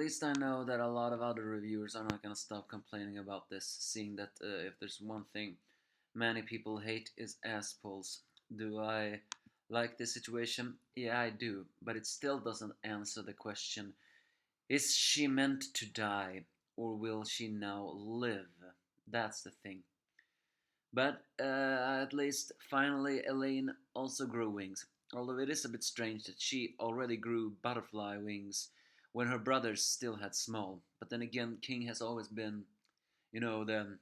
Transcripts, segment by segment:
least I know that a lot of other reviewers are not gonna stop complaining about this, seeing that if there's one thing many people hate is assholes. Do I like this situation? Yeah, I do, but it still doesn't answer the question: is she meant to die, or will she now live? That's the thing. But at least finally Elaine also grew wings. Although it is a bit strange that she already grew butterfly wings when her brothers still had small. But then again, King has always been, the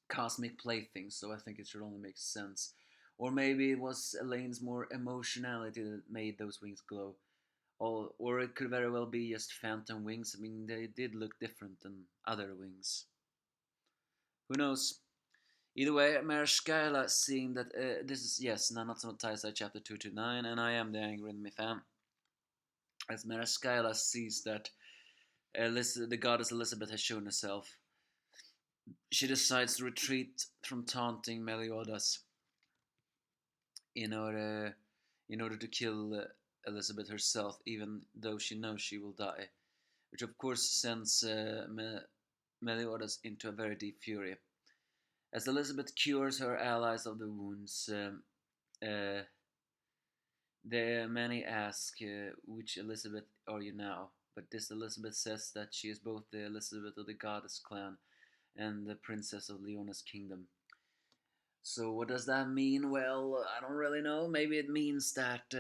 cosmic plaything, so I think it should only make sense. Or maybe it was Elaine's more emotionality that made those wings glow. Or it could very well be just phantom wings. I mean, they did look different than other wings. Who knows? Either way, Marashkaila seeing that this is, yes, Nanatsu no Taizai chapter 229, and I am the angry enemy fan. As Marashkaila sees that the goddess Elizabeth has shown herself, she decides to retreat from taunting Meliodas in order in order to kill Elizabeth herself, even though she knows she will die, which of course sends Meliodas into a very deep fury. As Elizabeth cures her allies of the wounds, uh, many ask, which Elizabeth are you now? But this Elizabeth says that she is both the Elizabeth of the Goddess clan and the Princess of Leona's kingdom. So what does that mean? Well, I don't really know. Maybe it means that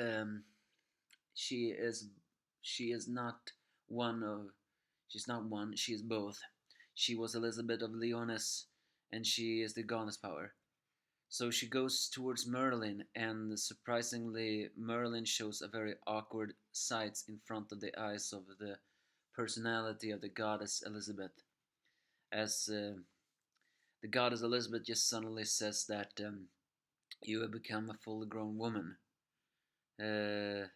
she is she is not one of she's not one. She is both. She was Elizabeth of Leonis, and she is the goddess power. So she goes towards Merlin, and surprisingly, Merlin shows a very awkward sight in front of the eyes of the personality of the goddess Elizabeth. As the goddess Elizabeth just suddenly says that you have become a fully grown woman. Uh,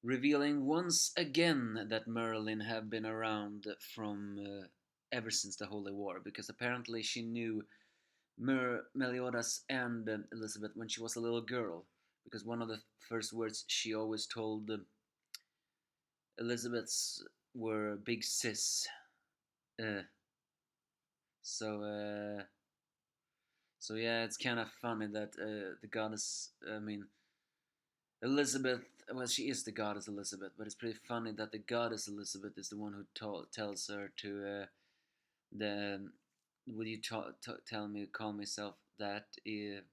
Revealing once again that Merlin have been around from ever since the Holy War, because apparently she knew Meliodas and Elizabeth when she was a little girl, because one of the first words she always told Elizabeth's were "big sis." Uh, so, so yeah, it's kind of funny that the goddess, I mean, Elizabeth, well, she is the goddess Elizabeth, but it's pretty funny that the goddess Elizabeth is the one who tells her to the would you tell me call myself that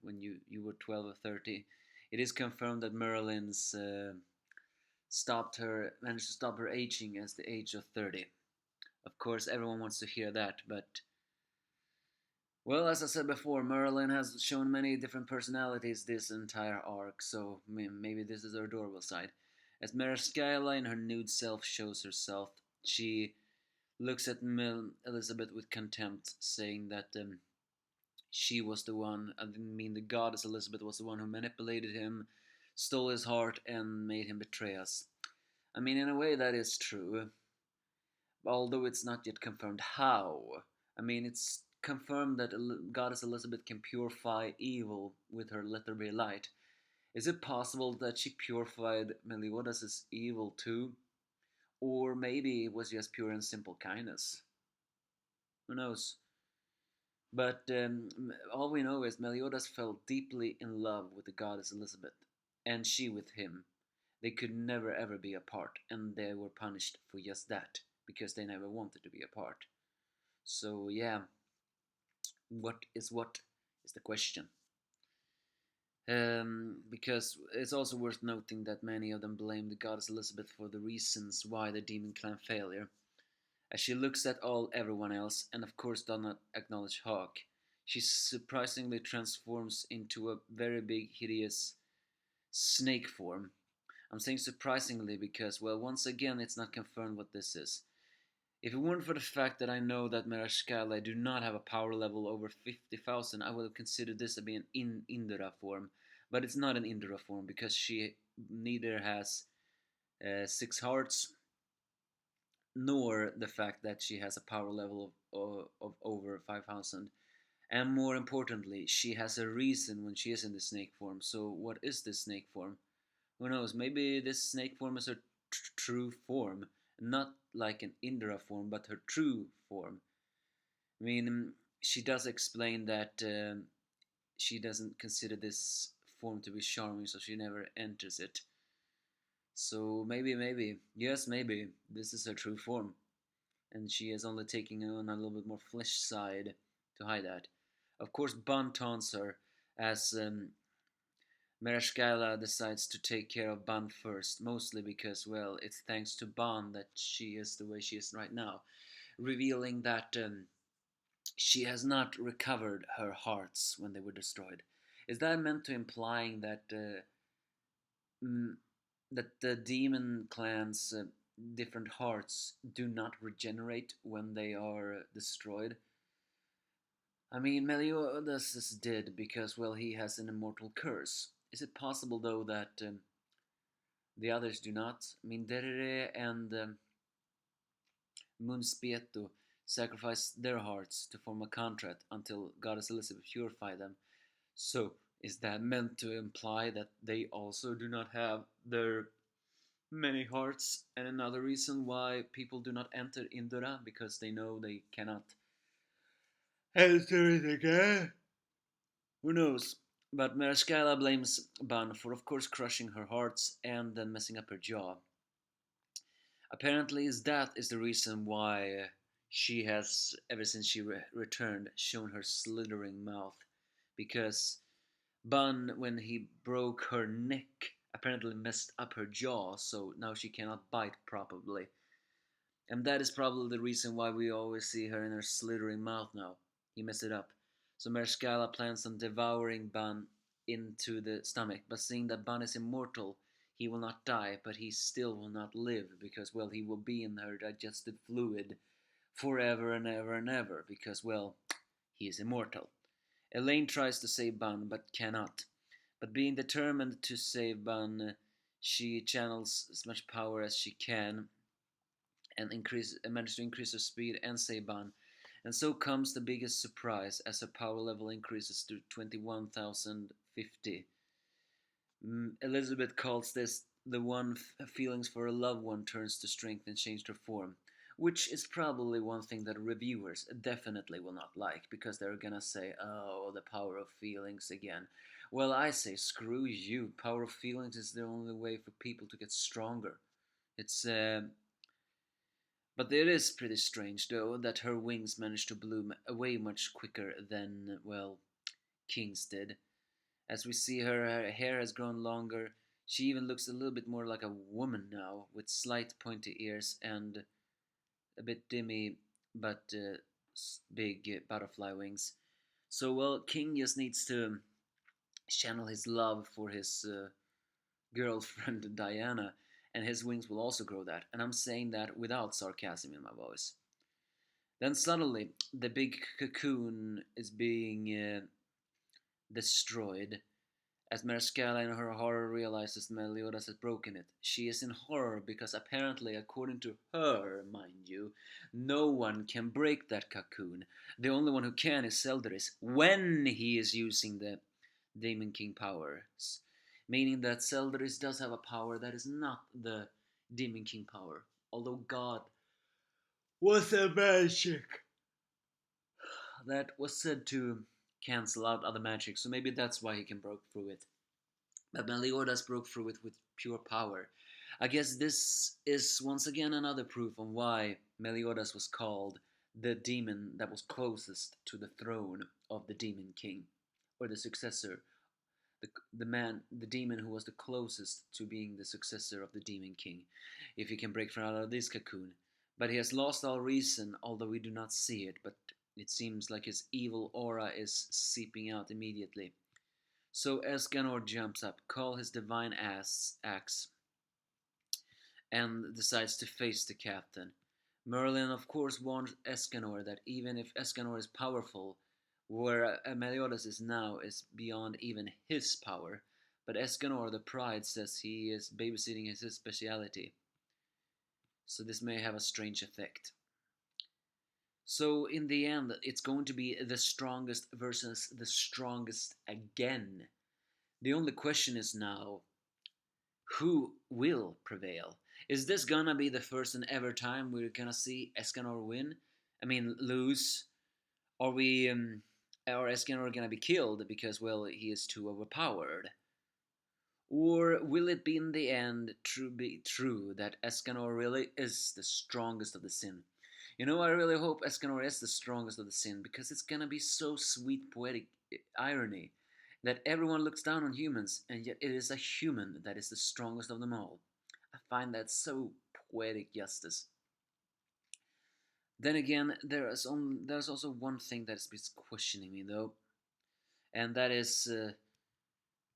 when you were 12 or 30. It is confirmed that Merlin's managed to stop her aging as the age of 30. Of course, everyone wants to hear that, but well, as I said before, Merlin has shown many different personalities this entire arc, so maybe this is her adorable side. As Marashkaila in her nude self shows herself, she looks at Elizabeth with contempt, saying that she was the one, I mean the goddess Elizabeth was the one who manipulated him, stole his heart, and made him betray us. I mean, in a way, that is true, although it's not yet confirmed how. I mean, it's confirmed that Goddess Elizabeth can purify evil with her let there be light. Is it possible that she purified Meliodas' evil too? Or maybe it was just pure and simple kindness? Who knows? But all we know is Meliodas fell deeply in love with the goddess Elizabeth, and she with him. They could never ever be apart, and they were punished for just that, because they never wanted to be apart. So yeah, what is the question? Because it's also worth noting that many of them blame the goddess Elizabeth for the reasons why the demon clan failure. As she looks at everyone else, and of course does not acknowledge Hawk, she surprisingly transforms into a very big, hideous snake form. I'm saying surprisingly because, well, once again, it's not confirmed what this is. If it weren't for the fact that I know that Marashkala do not have a power level over 50,000, I would have considered this to be an Indra form. But it's not an Indra form because she neither has 6 hearts nor the fact that she has a power level of over 5,000. And more importantly, she has a reason when she is in the snake form. So, what is this snake form? Who knows? Maybe this snake form is her true form, not like an Indra form, but her true form. I mean, she does explain that she doesn't consider this form to be charming, so she never enters it. So maybe, yes, maybe this is her true form, and she is only taking on a little bit more flesh side to hide that. Of course, Ban taunts her as Mereshkala decides to take care of Ban first, mostly because, well, it's thanks to Ban that she is the way she is right now, revealing that she has not recovered her hearts when they were destroyed. Is that meant to implying that mm, that the demon clans' different hearts do not regenerate when they are destroyed? I mean, Meliodas did because, well, he has an immortal curse. Is it possible, though, that the others do not? I mean, Derere and Munspieto sacrificed their hearts to form a contract until Goddess Elizabeth purified them. So, is that meant to imply that they also do not have their many hearts? And another reason why people do not enter Indra because they know they cannot enter it again? Who knows? But Meraskala blames Ban for, of course, crushing her hearts and then messing up her jaw. Apparently, that is the reason why she has, ever since she returned, shown her slithering mouth. Because Bun, when he broke her neck, apparently messed up her jaw, so now she cannot bite properly. And that is probably the reason why we always see her in her slithering mouth now. He messed it up. So Merskala plans on devouring Bun into the stomach, but seeing that Bun is immortal, he will not die, but he still will not live, because, well, he will be in her digested fluid forever and ever and ever, because, well, he is immortal. Elaine tries to save Bun, but cannot. But being determined to save Bun, she channels as much power as she can and manage to increase her speed and save Ban. And so comes the biggest surprise as her power level increases to 21,050. Elizabeth calls this the one feelings for a loved one turns to strength and changed her form, which is probably one thing that reviewers definitely will not like because they're gonna say, oh, the power of feelings again. Well, I say, screw you. Power of feelings is the only way for people to get stronger. It's but it is pretty strange, though, that her wings managed to bloom away much quicker than, well, King's did. As we see her hair has grown longer. She even looks a little bit more like a woman now, with slight pointy ears and a bit dimmy but big butterfly wings. So, well, King just needs to channel his love for his girlfriend Diana, and his wings will also grow that. And I'm saying that without sarcasm in my voice. Then suddenly, the big cocoon is being destroyed. As Marascala in her horror realizes Meliodas has broken it. She is in horror because apparently, according to her, mind you, no one can break that cocoon. The only one who can is Selderis when he is using the Demon King powers. Meaning that Selderis does have a power that is not the Demon King power. Although God was a magic that was said to cancel out other magic, so maybe that's why he can break through it. But Meliodas broke through it with pure power. I guess this is once again another proof on why Meliodas was called the demon that was closest to the throne of the Demon King, or the successor, the demon who was the closest to being the successor of the Demon King, if he can break free out of this cocoon. But he has lost all reason, although we do not see it, but it seems like his evil aura is seeping out immediately. So Escanor jumps up, calls his divine axe, and decides to face the captain. Merlin, of course, warns Escanor that even if Escanor is powerful, where Meliodas is now is beyond even his power. But Escanor, the pride, says he is babysitting his speciality. So this may have a strange effect. So in the end, it's going to be the strongest versus the strongest again. The only question is now, who will prevail? Is this gonna be the first and ever time we're gonna see Escanor win? I mean, lose? Are we, or Escanor gonna be killed because, well, he is too overpowered? Or will it be in the end be true that Escanor really is the strongest of the sin? You know, I really hope Escanor is the strongest of the sin because it's gonna be so sweet poetic irony that everyone looks down on humans and yet it is a human that is the strongest of them all. I find that so poetic justice. Then again, there's also one thing that is questioning me though, and that is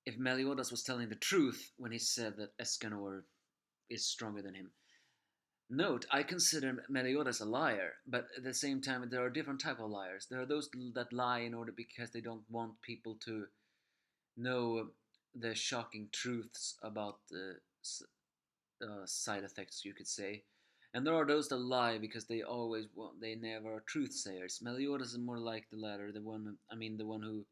if Meliodas was telling the truth when he said that Escanor is stronger than him. Note, I consider Meliodas a liar, but at the same time, there are different type of liars. There are those that lie in order because they don't want people to know the shocking truths about the side effects, you could say. And there are those that lie because they always want, they never are truth sayers. Meliodas is more like the latter, the one who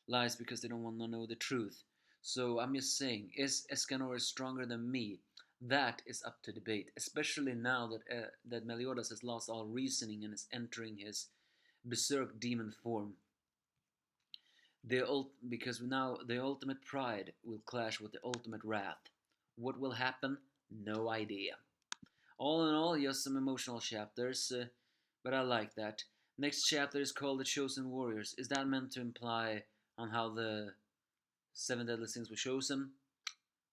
lies because they don't want to know the truth. So I'm just saying, is Escanor stronger than me? That is up to debate, especially now that Meliodas has lost all reasoning and is entering his berserk demon form. Because now the ultimate pride will clash with the ultimate wrath. What will happen? No idea. All in all, just some emotional chapters, but I like that. Next chapter is called The Chosen Warriors. Is that meant to imply on how the seven deadly sins were chosen?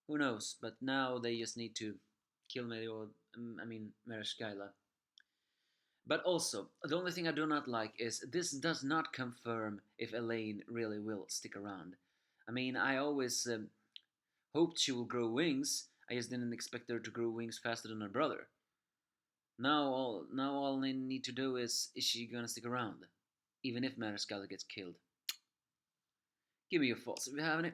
Who knows? But now they just need to kill Mereshkaila. But also, the only thing I do not like is this does not confirm if Elaine really will stick around. I mean, I always hoped she will grow wings. I just didn't expect her to grow wings faster than her brother. Now all they need to do is she gonna stick around, even if Marascala gets killed? Give me your thoughts if you have any.